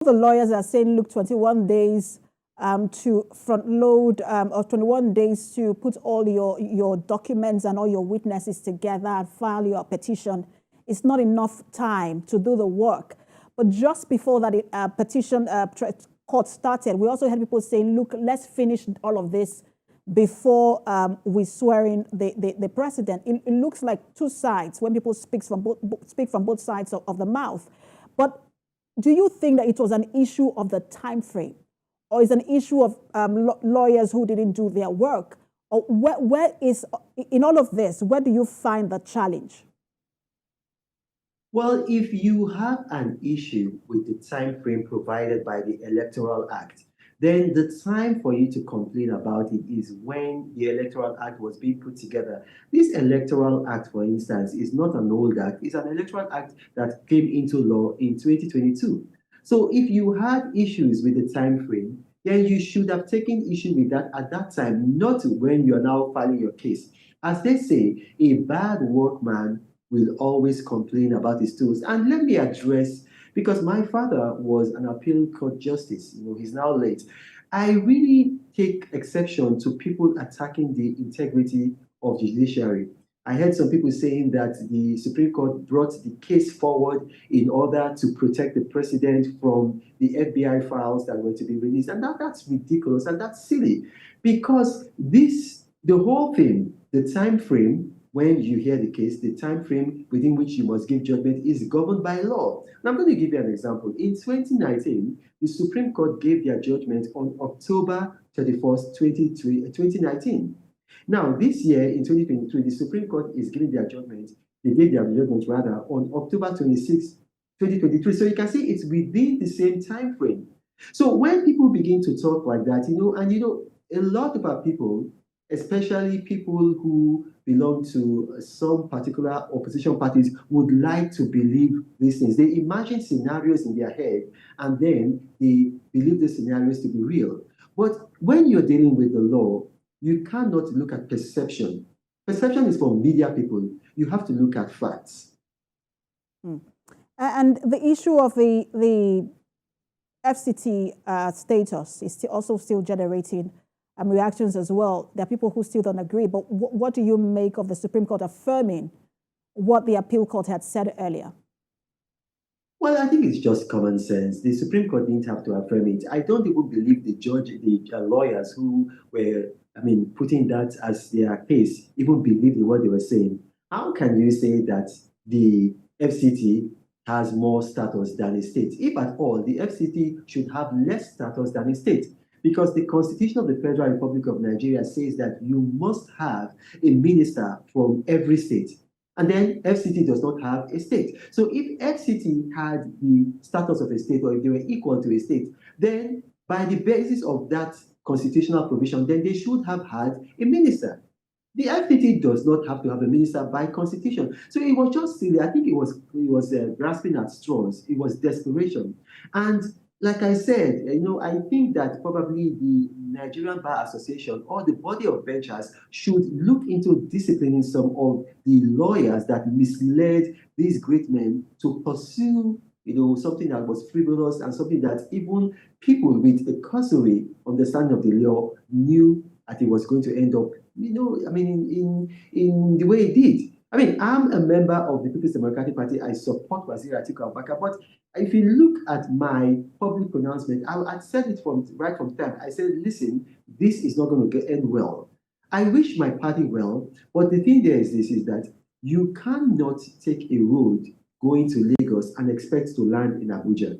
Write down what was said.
the lawyers are saying, look, 21 days to front load, or 21 days to put all your documents and all your witnesses together and file your petition. It's not enough time to do the work. But just before that petition court started, we also had people saying, look, let's finish all of this before we swear in the president. It looks like two sides when people speak from both sides of the mouth. But do you think that it was an issue of the time frame, or is an issue of lawyers who didn't do their work? Or where is, in all of this, where do you find the challenge? Well, if you have an issue with the time frame provided by the Electoral Act, then the time for you to complain about it is when the Electoral Act was being put together. This Electoral Act, for instance, is not an old act. It's an Electoral Act that came into law in 2022. So if you had issues with the time frame, then you should have taken issue with that at that time, not when you're now filing your case. As they say, a bad workman will always complain about his tools. And let me address, because my father was an appeal court justice, he's now late. I really take exception to people attacking the integrity of the judiciary. I heard some people saying that the Supreme Court brought the case forward in order to protect the president from the FBI files that were to be released. And that's ridiculous and that's silly, because the whole thing, the time frame, when you hear the case, the time frame within which you must give judgment is governed by law. And I'm going to give you an example. In 2019, the Supreme Court gave their judgment on October 31st, 2019. Now, this year, in 2023, the Supreme Court is giving their judgment. They gave their judgment, rather, on October 26th, 2023. So you can see it's within the same time frame. So when people begin to talk like that, a lot of our people, especially people who belong to some particular opposition parties, would like to believe these things. They imagine scenarios in their head, and then they believe the scenarios to be real. But when you're dealing with the law, you cannot look at perception. Perception is for media people. You have to look at facts. And the issue of the FCT status is also still generating reactions as well. There are people who still don't agree. But what do you make of the Supreme Court affirming what the appeal court had said earlier? Well, I think it's just common sense. The Supreme Court didn't have to affirm it. I don't even believe the lawyers who were, putting that as their case, even believed in what they were saying. How can you say that the FCT has more status than a state? If at all, the FCT should have less status than a state, because the Constitution of the Federal Republic of Nigeria says that you must have a minister from every state. And then FCT does not have a state. So if FCT had the status of a state, or if they were equal to a state, then by the basis of that constitutional provision, then they should have had a minister. The FCT does not have to have a minister by constitution. So it was just silly. I think it was grasping at straws. It was desperation. And like I said, I think that probably the Nigerian Bar Association or the body of benchers should look into disciplining some of the lawyers that misled these great men to pursue, something that was frivolous and something that even people with a cursory understanding of the law knew that it was going to end up, in the way it did. I'm a member of the People's Democratic Party. I support Waziri Atiku Abubakar, but if you look at my public pronouncement, I said it right from the time. I said, listen, this is not going to end well. I wish my party well, but the thing there is that you cannot take a road going to Lagos and expect to land in Abuja.